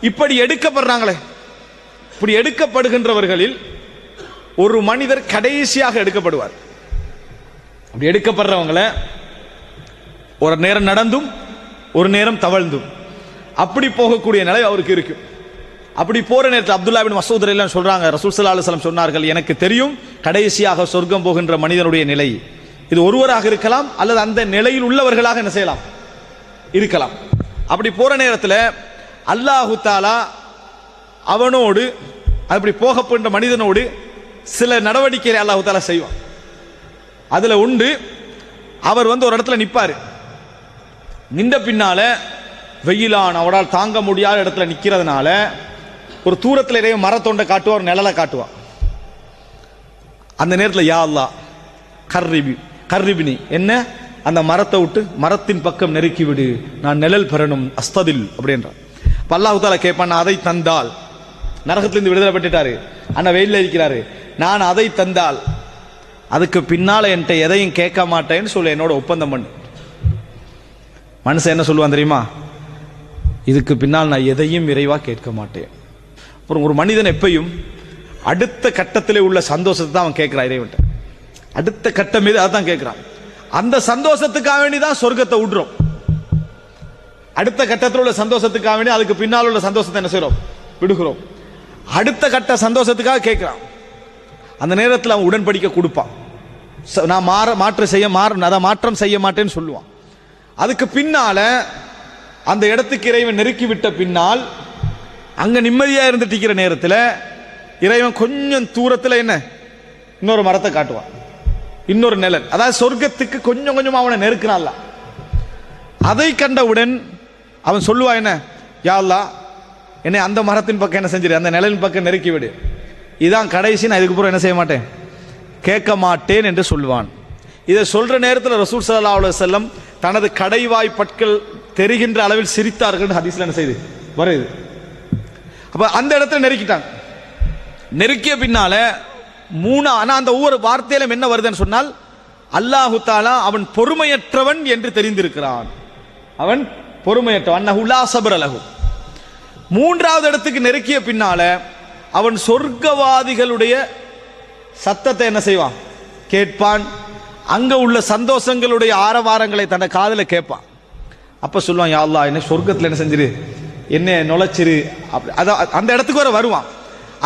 இப்படி எடுக்கப்படுறாங்களே, இப்படி எடுக்கப்படுகின்றவர்களில் ஒரு மனிதர் கடைசியாக எடுக்கப்படுவார். அப்படி எடுக்கப்படுறவங்கள ஒரு நேரம் நடந்தும் ஒரு நேரம் தவழ்ந்தும் அப்படி போகக்கூடிய நிலை அவருக்கு இருக்கும். அப்படி போற நேரத்தில் அப்துல்லா பின் மஸ்ஊத் ரலியல்லாஹு சொல்றாங்க, ரசூல் ஸல்லல்லாஹு அலைஹி வஸல்லம் சொன்னார்கள், எனக்கு தெரியும் கடைசியாக சொர்க்கம் போகின்ற மனிதனுடைய நிலை இது ஒருவராக இருக்கலாம் அல்லது அந்த நிலையில் உள்ளவர்களாக என்ன செய்யலாம் இருக்கலாம். அப்படி போற நேரத்தில் அல்லாஹு தஆலா அவனோடு அப்படி போகப்படுகின்ற மனிதனோடு சில நடவடிக்கைகளை அல்லாஹு தஆலா செய்வான். அதுல உண்டு, அவர் ஒரு இடத்துல நிற்பாரு. நின்ற பின்னால வெயிலான அவரால் தாங்க முடியாத இடத்துல நிற்கிறதுனால ஒரு தூரத்தில் இடையே மரத்தொண்டை காட்டுவா, ஒரு நிழலை காட்டுவான். அந்த நேரத்தில் யா அல்லாஹ் கர்ரிபினி, என்ன அந்த மரத்தை விட்டு மரத்தின் பக்கம் நெருக்கி விடு, நான் நிழல் பெறணும் அஸ்ததில் அப்படின்றான். அல்லாஹ் தஆலா கேட்பான், அதை தந்தால், நரகத்திலிருந்து விடுதலை பெற்றுட்டாரு, ஆனால் வெயிலில் இருக்கிறாரு, நான் அதை தந்தால் அதுக்கு பின்னால என்கிட்ட எதையும் கேட்க மாட்டேன்னு சொல்லி என்னோட ஒப்பந்தம் பண்ணு. மனுஷன் என்ன சொல்லுவான் தெரியுமா? இதுக்கு பின்னால் நான் எதையும் இறைவா கேட்க மாட்டேன். அப்புறம் ஒரு மனிதன் எப்பையும் அடுத்த கட்டத்திலே உள்ள சந்தோஷத்தை தான் அவன் கேட்கிறான் இறைவன்ட்ட. அடுத்த கட்டம் மீது அதான் கேட்கிறான். அந்த சந்தோஷத்துக்காக வேண்டிதான் சொர்க்கத்தை விடுறோம். அடுத்த கட்டத்தில் உள்ள சந்தோஷத்துக்காக வேண்டி அதுக்கு பின்னால் உள்ள சந்தோஷத்தை என்ன செய்யறோம்? விடுகிறோம். அடுத்த கட்ட சந்தோஷத்துக்காக கேட்கிறான். அந்த நேரத்தில் அவன் உடன்படிக்கை கொடுப்பான். நான் மாற்றம் செய்ய மாட்டேன்னு சொல்லுவான். அதுக்கு பின்னால அந்த இடத்துக்கு இறைவன் நெருக்கி விட்ட பின்னால் அங்க நிம்மதியா இருந்துட்டு நேரத்தில் இறைவன் கொஞ்சம் தூரத்தில் என்ன இன்னொரு மரத்தை காட்டுவான், இன்னொரு நிழல். அதாவது சொர்க்கத்துக்கு கொஞ்சம் கொஞ்சம் அவனை நெருக்கினான்ல. அதை கண்டவுடன் அவன் சொல்லுவான், என்ன யா அல்லாஹ் என்னை அந்த மரத்தின் பக்கம் என்ன செஞ்சிரு, அந்த நிழலின் பக்கம் நெருக்கி விடு, இதான் கடைசி, நான் இதுக்கப்புறம் என்ன செய்ய மாட்டேன், கேட்க மாட்டேன் என்று சொல்வான். இதை சொல்ற நேரத்தில் ரசூல் ஸல்லல்லாஹு அலைஹி வஸல்லம் தனது கடைவாய் பற்கள் தெரிகின்ற அளவில் சிரித்தார்கள். ஹதீஸ்ல என்ன செய்து வருது. அப்ப அந்த இடத்துல நெருக்கிட்டாங்க. நெருக்கிய பின்னால ஆனா அந்த ஒவ்வொரு வார்த்தையிலும் என்ன வருதுன்னு சொன்னால், அல்லாஹு தஆலா அவன் பொறுமையற்றவன் என்று தெரிந்திருக்கிறான். அவன் பொறுமையற்றவன், அன்னஹு லா ஸப்ர லஹு. மூன்றாவது இடத்துக்கு நெருக்கிய பின்னால அவன் சொர்க்கவாதிகளுடைய சத்தத்தை என்ன செய்வான், கேட்பான். அங்க உள்ள சந்தோஷங்களுடைய ஆரவாரங்களை தன்னை காதுல கேட்பான். அப்ப சொல்லுவான், யா அல்லாஹ் என்ன சொர்க்கத்தில் என்ன செஞ்சிரு, என்ன நுழைச்சிரு. அந்த இடத்துக்கு வர வருவான்.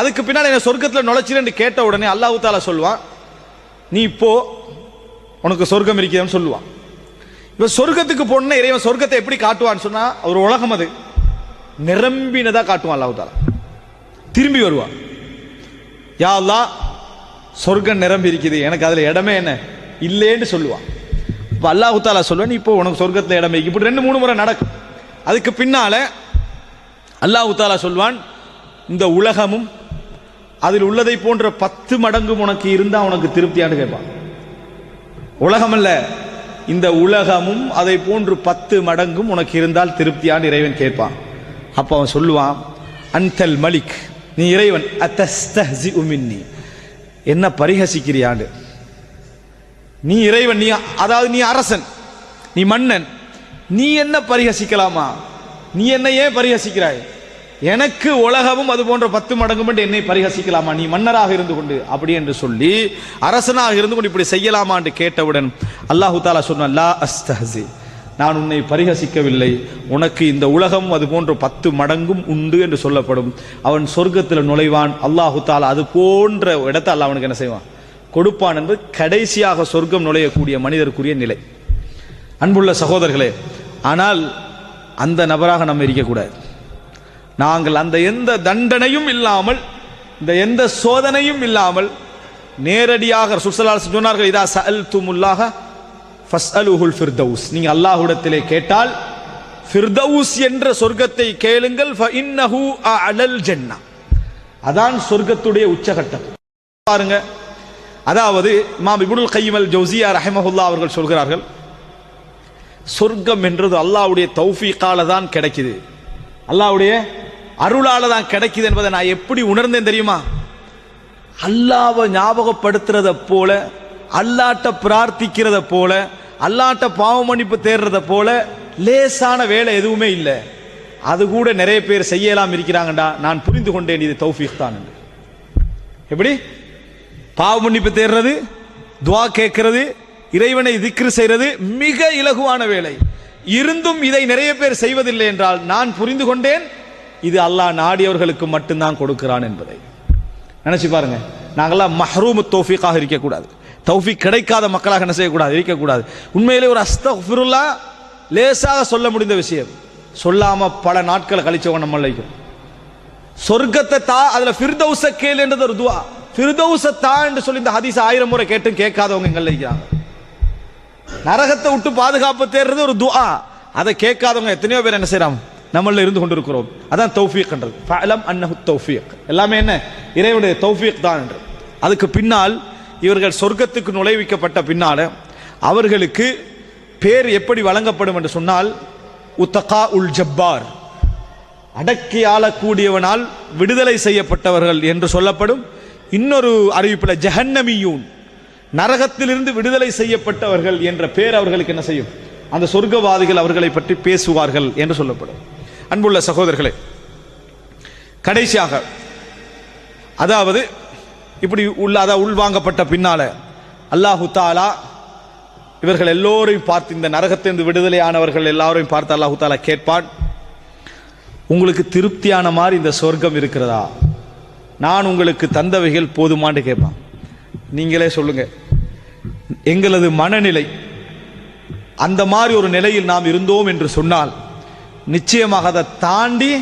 அதுக்கு பின்னால் என்ன சொர்க்கத்தில் நுழைச்சிரு கேட்ட உடனே அல்லாஹ் தஆலா சொல்லுவான், நீ இப்போ உனக்கு சொர்க்கம் இருக்குதுன்னு சொல்லுவான். இப்ப சொர்க்கத்துக்கு போன இறைவன் சொர்க்கத்தை எப்படி காட்டுவான்னு சொன்னா, ஒரு உலகம் அது நிரம்பினதா காட்டுவான். அல்லாஹ் தஆலா திரும்பி வருவான், யா அல்லாஹ் சொர்க்கம் நிரம்பி இருக்குது, எனக்கு அதுல இடமே என்ன இல்லேன்னு சொல்லுவான். இப்ப அல்லாஹ் தஆலா சொல்லுவான், இப்போ உனக்கு சொர்க்கத்துல இடமே. இப்படி 2-3 முறை நடக்கும். அதுக்கு பின்னால அல்லாஹ் தஆலா சொல்வான், இந்த உலகமும் அதில் உள்ளதை போன்ற 10 மடங்கும் உனக்கு இருந்தா உனக்கு திருப்தியான்னு கேட்பான். உலகம் அல்ல, இந்த உலகமும் அதை போன்று 10 மடங்கும் உனக்கு இருந்தால் திருப்தியான்னு இறைவன் கேட்பான். அப்ப அவன் சொல்லுவான், அன்தல் மலிக், நீ இறைவன், அத்தஸ்தஹ்ஸிஉ மின்னி, என்ன பரிஹசிக்கிறியாண்டு. நீ இறைவன், நீ அதாவது நீ அரசன், நீ மன்னன், நீ என்ன பரிஹசிக்கலாமா? நீ என்ன ஏன் பரிஹசிக்கிறாய்? எனக்கு உலகமும் அது போன்ற 10 மடங்கும் என்று என்னை பரிஹசிக்கலாமா? நீ மன்னராக இருந்து கொண்டு அப்படி என்று சொல்லி அரசனாக இருந்து கொண்டு இப்படி செய்யலாமா என்று கேட்டவுடன் அல்லாஹு தஆலா சொன்னான், லா அஸ்தஹ்ஸி, நான் உன்னை பரிஹசிக்கவில்லை, உனக்கு இந்த உலகம் அது போன்ற 10 மடங்கும் உண்டு என்று சொல்லப்படும். அவன் சொர்க்கத்தில் நுழைவான். அல்லாஹு தஆலா அது போன்ற இடத்தை அல்லாஹ் அவனுக்கு என்ன செய்வான், கொடுப்பான் என்பது கடைசியாக சொர்க்கம் நுழையக்கூடிய மனிதருக்குரிய நிலை. அன்புள்ள சகோதரர்களே, ஆனால் அந்த நபராக நம்ம இருக்கக்கூடாது. நாங்கள் அந்த எந்த தண்டனையும் இல்லாமல், இந்த எந்த சோதனையும் இல்லாமல் நேரடியாக ரசூல் ஸல்லல்லாஹு அலைஹி வஸல்லம் சொன்னார்கள், இதா சஅல்துமுல்லாஹ ஃபஸ்அலுஹுல் ஃபிர்தௌஸ், நீங்க அல்லாஹ்விடத்திலே கேட்டால் ஃபிர்தௌஸ் என்ற சொர்க்கத்தை கேளுங்கள், ஃபஇன்னஹு அஅலல் ஜன்னah, அதான் சொர்க்கத்துடைய உச்சகட்டம். பாருங்க, அதாவது இமாம் இப்னுல் கய்யிம் அல் ஜௌஸியா ரஹிமஹுல்லாஹ் அவர்கள் சொல்கிறார்கள், சொர்க்கம் என்றது அல்லாஹ்வுடைய தௌஃபீகால தான் கிடைக்குது, அல்லாஹ்வுடைய அருளால தான் கிடைக்குது என்பதை நான் எப்படி உணர்ந்தேன் தெரியுமா? அல்லாஹ்வை ஞாபகப்படுத்துறத போல, அல்லாஹ்ட்ட பிரார்த்திக்கிறத போல, அல்லாஹ்ட்ட பாவ மன்னிப்பு தேடுறத போல லேசான வேலை எதுவுமே இல்லை. அது கூட நிறைய பேர் செய்யலாம் இருக்கிறாங்கடா. நான் புரிந்து கொண்டேன் இது தௌஃபீக் தான் என்று. எப்படி பாவ மன்னிப்பு தேடுறது, துஆ கேட்கிறது, இறைவனை திக்ர் செய்கிறது மிக இலகுவான வேலை. இருந்தும் இதை நிறைய பேர் செய்வதில்லை என்றால் நான் புரிந்து கொண்டேன் இது அல்லாஹ் நாடியவர்களுக்கு மட்டும்தான் கொடுக்கிறான் என்பதை. நினைச்சு பாருங்க, நாங்கெல்லாம் மஹ்ரூம் தௌஃபீக்காக இருக்கக்கூடாது, தௌஃபீக் கிடைக்காத மக்களாக என்ன செய்யக்கூடாது, இருக்கக்கூடாது. உண்மையிலே ஒரு அஸ்தக்ஃபிருல்லாஹ் லேசாக சொல்ல முடிந்த விஷயம், சொல்லாம பல நாட்களை கழிச்சவங்க நம்ம லைக்கும். சொர்க்கத்தை தா, அதுல ஃபிர்தௌஸ கேள் என்றது ஒரு துஆ. ஃபிர்தௌஸ தா என்று சொல்லி இந்த ஹதீஸ் 1000 முறை கேட்டும் கேட்காதவங்க எங்க லைக்கிறாங்க. நரகத்தை விட்டு பாதுகாப்பு தேடுறது ஒரு துஆ, அதை கேட்காதவங்க எத்தனையோ பேர் என்ன செய்யறாங்க, நம்மள இருந்து கொண்டிருக்கிறோம். அதான் தௌஃபீக் என்றது. ஃபஅலம் அன்னஹு தௌஃபீக், எல்லாமே என்ன, இறைவனுடைய தௌஃபீக் தான் என்று. அதுக்கு பின்னால் இவர்கள் சொர்க்கத்துக்கு நுழைவிக்கப்பட்ட பின்னால அவர்களுக்கு பேர் எப்படி வழங்கப்படும் என்று சொன்னால் உத்தகா உல் ஜப்பார், அடக்கி ஆளக்கூடியவனால் விடுதலை செய்யப்பட்டவர்கள் என்று சொல்லப்படும். இன்னொரு அறிவிப்பில் ஜஹன்னமியூன், நரகத்திலிருந்து விடுதலை செய்யப்பட்டவர்கள் என்ற பேர் அவர்களுக்கு என்ன செய்யும், அந்த சொர்க்கவாதிகள் அவர்களை பற்றி பேசுவார்கள் என்று சொல்லப்படும். அன்புள்ள சகோதரர்களே, கடைசியாக அதாவது இப்படி உள்வாங்கப்பட்ட பின்னால அல்லாஹு தாலா இவர்கள் எல்லோரையும் பார்த்து, இந்த நரகத்திலிருந்து விடுதலை ஆனவர்கள் எல்லாரையும் பார்த்து அல்லாஹு தாலா கேட்பான், உங்களுக்கு திருப்தியான மாதிரி இந்த சொர்க்கம் இருக்கிறதா, நான் உங்களுக்கு தந்தவைகள் போதுமான்னு கேட்பான். நீங்களே சொல்லுங்க, எங்களது மனநிலை அந்த மாதிரி ஒரு நிலையில் நாம் இருந்தோம் என்று சொன்னால் நிச்சயமாக அதை தாண்டி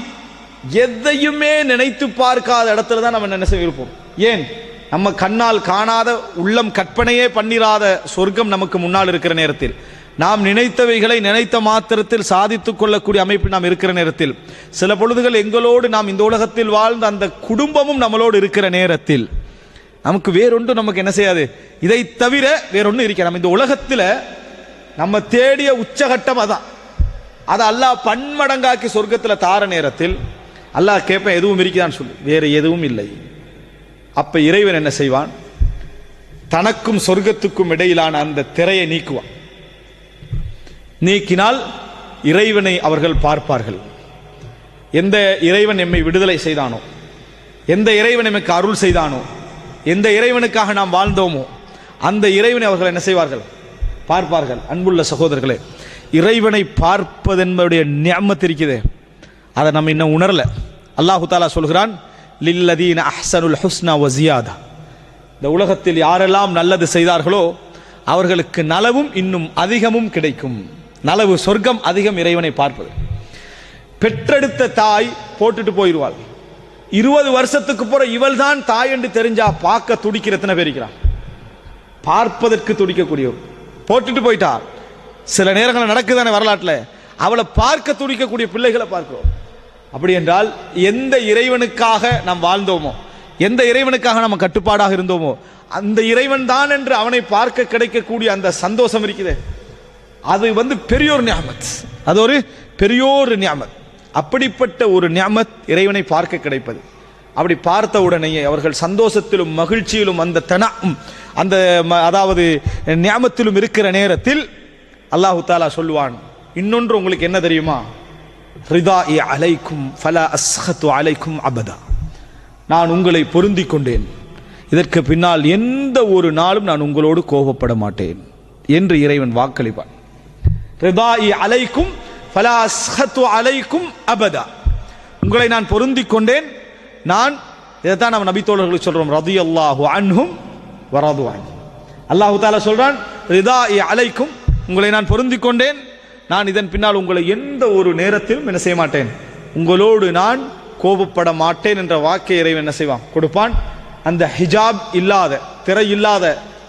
எதையுமே நினைத்து பார்க்காத இடத்துல தான் நம்ம என்ன செய்யிருப்போம். ஏன், நம்ம கண்ணால் காணாத, உள்ளம் கற்பனையே பண்ணிராத சொர்க்கம் நமக்கு முன்னால் இருக்கிற நேரத்தில், நாம் நினைத்தவைகளை நினைத்த மாத்திரத்தில் சாதித்துக் கொள்ளக்கூடிய அமைப்பில் நாம் இருக்கிற நேரத்தில், சில பொழுதுகள் எங்களோடு நாம் இந்த உலகத்தில் வாழ்ந்த அந்த குடும்பமும் நம்மளோடு இருக்கிற நேரத்தில் நமக்கு வேறொன்று நமக்கு என்ன செய்யாது, இதை தவிர வேறொன்று இருக்க. நம்ம இந்த உலகத்தில் நம்ம தேடிய உச்சகட்டம் அதான், அதை அல்லாஹ் பன்மடங்காக்கி சொர்க்கத்தில் தார நேரத்தில் அல்லாஹ் கேட்பேன் எதுவும் இருக்குதான்னு சொல்லி, வேற எதுவும் இல்லை. அப்ப இறைவன் என்ன செய்வான், தனக்கும் சொர்க்கத்துக்கும் இடையிலான அந்த திரையை நீக்குவான். நீக்கினால் இறைவனை அவர்கள் பார்ப்பார்கள். எந்த இறைவன் எம்மை விடுதலை செய்தானோ, எந்த இறைவன் எமக்கு அருள் செய்தானோ, எந்த இறைவனுக்காக நாம் வாழ்ந்தோமோ அந்த இறைவனை அவர்கள் என்ன செய்வார்கள், பார்ப்பார்கள். அன்புள்ள சகோதரர்களே, இறைவனை பார்ப்பதென்பதுடைய நிஅமத் இருக்குதே, அதை நம்ம இன்னும் உணரல. அல்லாஹு தாலா சொல்கிறான், லில்லதீன அஹ்ஸனுல் ஹுஸ்னா வ ஜியாதா, இந்த உலகத்தில் யாரெல்லாம் நல்லது செய்தார்களோ அவர்களுக்கு நலவும் இன்னும் அதிகமும் கிடைக்கும். நலவு சொர்க்கம் அதிகம் இறைவனை பார்ப்பது. பெற்றெடுத்த தாய் போட்டுட்டு போயிடுவாள், 20 வருஷத்துக்கு போற இவள் தான் தாய் என்று தெரிஞ்சா பார்க்க துடிக்கிற எத்தனை பேர் இருக்கிறான், பார்ப்பதற்கு துடிக்கக்கூடிய, போட்டுட்டு போயிட்டா. சில நேரங்கள் நடக்குதானே வரலாற்றில், அவளை பார்க்க துடிக்கக்கூடிய பிள்ளைகளை பார்க்கிறோம். அப்படி என்றால் எந்த இறைவனுக்காக நாம் வாழ்ந்தோமோ, எந்த இறைவனுக்காக நம்ம கட்டுப்பாடாக இருந்தோமோ அந்த இறைவன் தான் என்று அவனை பார்க்க கிடைக்கக்கூடிய அந்த சந்தோஷம் இருக்குது, அது பெரியோர் நிஅமத், அது ஒரு பெரியோர் நிஅமத். அப்படிப்பட்ட ஒரு நிஅமத் இறைவனை பார்க்க கிடைப்பது. அப்படி பார்த்த உடனேயே அவர்கள் சந்தோஷத்திலும் மகிழ்ச்சியிலும் அந்த அந்த அதாவது நிஅமத்திலும் இருக்கிற நேரத்தில் அல்லாஹு தாலா சொல்லுவான், இன்னொன்று உங்களுக்கு என்ன தெரியுமா, ரிதாஇ அலைக்கும் ஃபலா அஸ்ஹது அலைக்கும் அபதா, நான் உங்களை பொருந்தி கொண்டேன், இதற்கு பின்னால் எந்த ஒரு நாளும் நான் உங்களோடு கோபப்பட மாட்டேன் என்று இறைவன் வாக்களிப்பான். ரிதாஇ அலைக்கும் ஃபலா அஸ்ஹது அலைக்கும் அபதா, உங்களை நான் பொருந்தி கொண்டேன். நான் இதைத்தான் நம்ம நபித்தோழர்களுக்கு சொல்றோம், ரதியல்லாஹு அன்ஹும் வரது அன்ஹு. அல்லாஹு தஆலா சொல்றான், ரிதாஇ அலைக்கும், உங்களை நான் பொருந்தி கொண்டேன், நான் இதன் பின்னால் உங்களை எந்த ஒரு நேரத்திலும் என்ன செய்ய மாட்டேன், உங்களோடு நான் கோபப்பட மாட்டேன் என்ற வாக்கை இறைவன் என்ன செய்வான், கொடுப்பான். அந்த ஹிஜாப் இல்லாத, திரை இல்லாத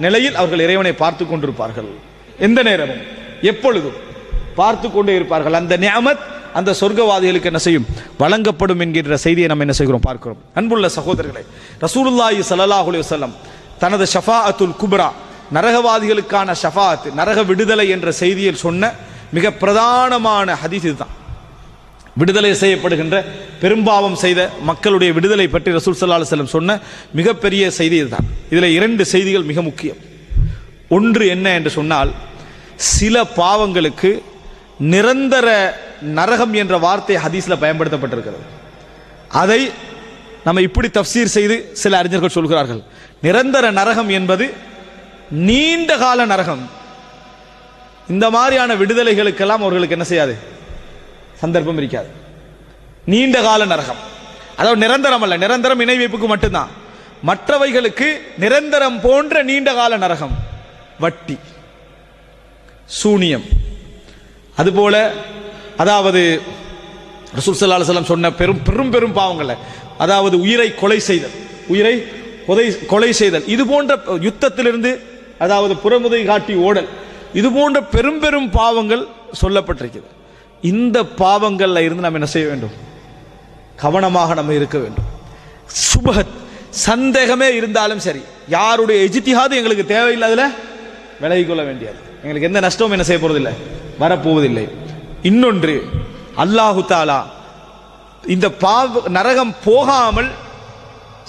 நிலையில் அவர்கள் இறைவனை பார்த்து கொண்டிருப்பார்கள். எந்த நேரமும் எப்பொழுதும் பார்த்து கொண்டே இருப்பார்கள். அந்த நிஅமத் அந்த சொர்க்கவாதிகளுக்கு என்ன செய்யும், வழங்கப்படும் என்கின்ற செய்தியை நம்ம என்ன செய்கிறோம், பார்க்கிறோம். அன்புள்ள சகோதரர்களே, ரசூலுல்லாஹி ஸல்லல்லாஹு அலைஹி வஸல்லம் தனது ஷஃபாஅத்துல் குப்ரா, நரகவாதிகளுக்கான ஷஃபாஅத், நரக விடுதலை என்ற செய்தியில் சொன்ன மிக பிரதானமான ஹதீஸ் இதுதான். விடுதலை செய்யப்படுகின்ற பெரும்பாவம் செய்த மக்களுடைய விடுதலை பற்றி ரசூல் ஸல்லல்லாஹு அலைஹி வஸல்லம் சொன்ன மிகப்பெரிய செய்தி இதுதான். இதில் 2 செய்திகள் மிக முக்கியம். ஒன்று என்ன என்று சொன்னால், சில பாவங்களுக்கு நிரந்தர நரகம் என்ற வார்த்தை ஹதீஸ்ல பயன்படுத்தப்பட்டிருக்கிறது. அதை நம்ம இப்படி தஃப்சீர் செய்து சில அறிஞர்கள் சொல்கிறார்கள், நிரந்தர நரகம் என்பது நீண்ட கால நரகம். இந்த மாதிரியான விடுதலைகளுக்கெல்லாம் அவர்களுக்கு என்ன செய்யாது, சந்தர்ப்பம் இருக்காது. நீண்ட கால நரகம், அதாவது நிரந்தரம் அல்ல, நிரந்தரம் இணை வைப்புக்கு மட்டும்தான். மற்றவைகளுக்கு நிரந்தரம் போன்ற நீண்ட கால நரகம், வட்டி, சூனியம், அதுபோல அதாவது ரசூல் ஸல்லல்லாஹு அலைஹி வஸல்லம் சொன்ன பெரும் பெரும் பாவங்கள், அதாவது உயிரை கொலை செய்தல், இது போன்ற யுத்தத்திலிருந்து, அதாவது புறமுதை காட்டி ஓடல், இது போன்ற பெரும் பாவங்கள் சொல்லப்பட்டிருக்கிறது. இந்த பாவங்கள்ல இருந்து நாம் என்ன செய்ய வேண்டும், கவனமாக நம்ம இருக்க வேண்டும். சுபஹத், சந்தேகமே இருந்தாலும் சரி, யாருடைய இஜ்திஹாது எங்களுக்கு தேவையில்லாதல விலகிக் கொள்ள வேண்டியது. எங்களுக்கு எந்த நஷ்டமும் என்ன செய்ய போறதில்லை, வரப்போவதில்லை. இன்னொன்று, அல்லாஹு தாலா இந்த நரகம் போகாமல்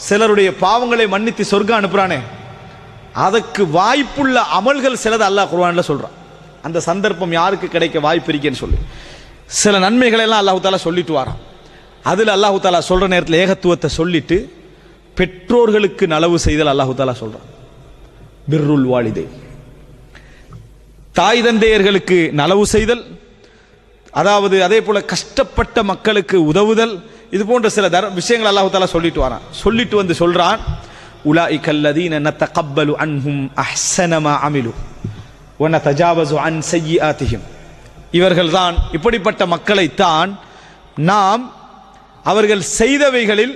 சிலருடைய பாவங்களை மன்னித்து சொர்க்கம் அனுப்புறானே, அதற்கு வாய்ப்புள்ள அமல்கள் சிலது அல்லாஹ் குர்ஆன்ல சொல்றான். அந்த சந்தர்ப்பம் யாருக்கு கிடைக்க வாய்ப்பு இருக்கேன்னு சொல்லி சில நன்மைகளை எல்லாம் அல்லாஹு தாலா சொல்லிட்டு வரான். அதுல அல்லாஹு தாலா சொல்ற நேரத்தில் ஏகத்துவத்தை சொல்லிட்டு பெற்றோர்களுக்கு நலவு செய்தல் அல்லாஹு தாலா சொல்றான். பிர்ருல் வாலிதை, தாய் தந்தையர்களுக்கு நலவு செய்தல், அதாவது அதே போல கஷ்டப்பட்ட மக்களுக்கு உதவுதல், இது போன்ற சில விஷயங்கள் அல்லாஹு தாலா சொல்லிட்டு வரான். சொல்லிட்டு வந்து சொல்றான், உலாயிக அல்லதீன நதகப்பலு அன்ஹும் அஹ்ஸன மா அமிலு வ நதஜாவஸு அன் ஸய்யிஆத்திஹிம். இவர்கள்தான், இப்படிப்பட்ட மக்களைத்தான் நாம் அவர்கள் செய்தவைகளில்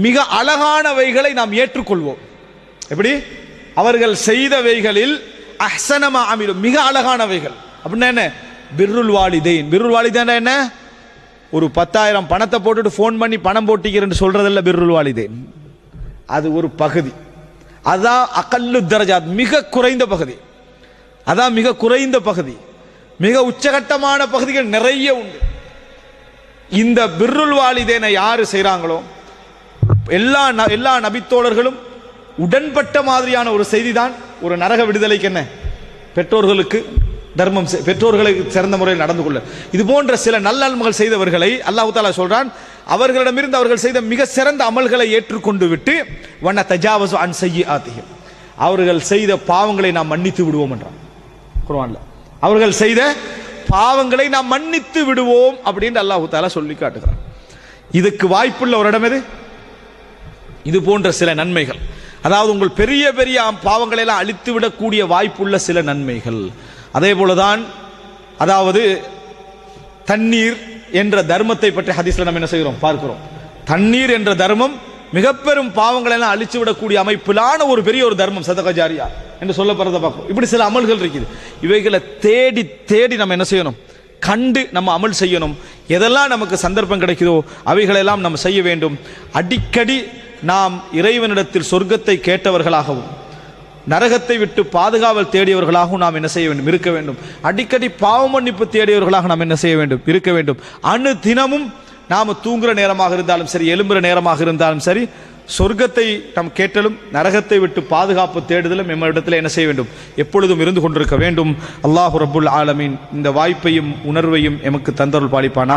மிக அழகானவைகளை நாம் ஏற்றுக்கொள்வோம். எப்படி? அவர்கள் செய்தவைகளில் அஹ்ஸன மா அமிலு, மிக அழகானவைகள். அப்படின்னா என்ன? பிர்ருல் வாலிதைன். பிர்ருல் வாலிதைன் என்ன? ஒரு 10,000 பணத்தை போட்டுட்டு ஃபோன் பண்ணி பணம் போட்டிக்கிறேன்னு சொல்றதல்ல பிர்ருல் வாலிதைன். அது ஒரு பகுதி, அதான் அகல்லு தரஜாத், மிக குறைந்த பகுதி. அதான் மிக குறைந்த பகுதி. மிக உச்சகட்டமான பகுதிகள் நிறைய உண்டு. இந்த பிர்ருல் வாலிதைனை யாரு செய்றாங்களோ, எல்லா நபித்தோழர்களும் உடன்பட்ட மாதிரியான ஒரு செய்தி தான் ஒரு நரக விடுதலைக்கு என்ன, பெற்றோர்களுக்கு தர்மம், பெற்றோர்களுக்கு சிறந்த முறையில் நடந்து கொள்ள. இது போன்ற சில நல்ல அமல்கள் செய்தவர்களை அல்லாஹ் தஆலா சொல்றான், அவர்களிடமிருந்து அவர்கள் செய்த மிக சிறந்த அமல்களை ஏற்றுக்கொண்டு விட்டு வன தஜாவஸு அன் ஸய்யிஆத்திஹிம், அவர்கள் செய்த பாவங்களை நாம் மன்னித்து விடுவோம் என்றான் குர்ஆன்ல. அவர்கள் செய்த பாவங்களை நாம் மன்னித்து விடுவோம் அப்படின்னு அல்லாஹ் தஆலா சொல்லி காட்டுகிறான். இதுக்கு வாய்ப்புள்ள ஒரு இடம் எது? இது போன்ற சில நன்மைகள், அதாவது உங்கள் பெரிய பெரிய பாவங்களை எல்லாம் அழித்து விடக்கூடிய வாய்ப்புள்ள சில நன்மைகள். அதே போலதான், அதாவது தண்ணீர் என்ற தர்மத்தை பற்றி ஹதீஸ்ல நம்ம என்ன செய்கிறோம், பார்க்கிறோம். தண்ணீர் என்ற தர்மம் மிக பெரும் பாவங்களை எல்லாம் அழிச்சு விடக்கூடிய அமைப்பிலான ஒரு பெரிய ஒரு தர்மம், சதகா ஜாரியா என்று சொல்லப்படுறத பார்க்கிறோம். இப்படி சில அமல்கள் இருக்குது. இவைகளை தேடி தேடி நம்ம என்ன செய்யணும், கண்டு நம்ம அமல் செய்யணும். எதெல்லாம் நமக்கு சந்தர்ப்பம் கிடைக்குதோ அவைகளெல்லாம் நம்ம செய்ய வேண்டும். அடிக்கடி நாம் இறைவனிடத்தில் சொர்க்கத்தை கேட்டவர்களாகவும் நரகத்தை விட்டு பாதுகாவல் தேடியவர்களாகவும் நாம் என்ன செய்ய வேண்டும், இருக்க வேண்டும். அடிக்கடி பாவ மன்னிப்பு தேடியவர்களாக நாம் என்ன செய்ய வேண்டும், இருக்க வேண்டும். அணு தினமும் நாம் தூங்குற நேரமாக இருந்தாலும் சரி, எழும்புற நேரமாக இருந்தாலும் சரி, சொர்க்கத்தை நாம் கேட்டலும் நரகத்தை விட்டு பாதுகாப்பு தேடுதலும் நம்மிடத்தில் என்ன செய்ய வேண்டும், எப்பொழுதும் இருந்து கொண்டிருக்க வேண்டும். அல்லாஹு ரப்புல் ஆலமீன் இந்த வாய்ப்பையும் உணர்வையும் எமக்கு தந்தருள் பாலிப்பானா.